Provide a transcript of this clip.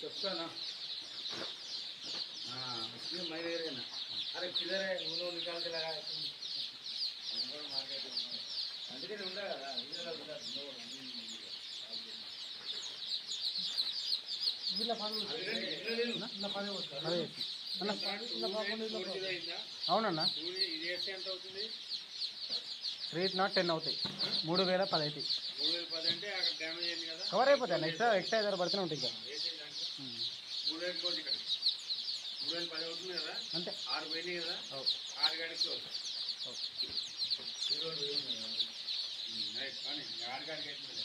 చెప్తానా మైనా అరే किधर है उन्होंने निकाल के लगा అందుకని ఉందా కదా అవునన్నా ఇది వేస్తే ఎంత అవుతుంది రేట్ నాట్ 10 అవుతాయి 3010 అవుతాయి 3010 అంటే అక్కడ డ్యామేజ్ అయింది కదా కవర్ అయిపోతాయి ఎక్స్ట్రా ఎదురు పడుతూనే ఉంటాయి ఇంకా 3000 కోటి ఇక్కడ 3010 అవుతుంది కదా అంతే 6 పోయినాయి కదా 6 గడికి కానీ 6 గడికి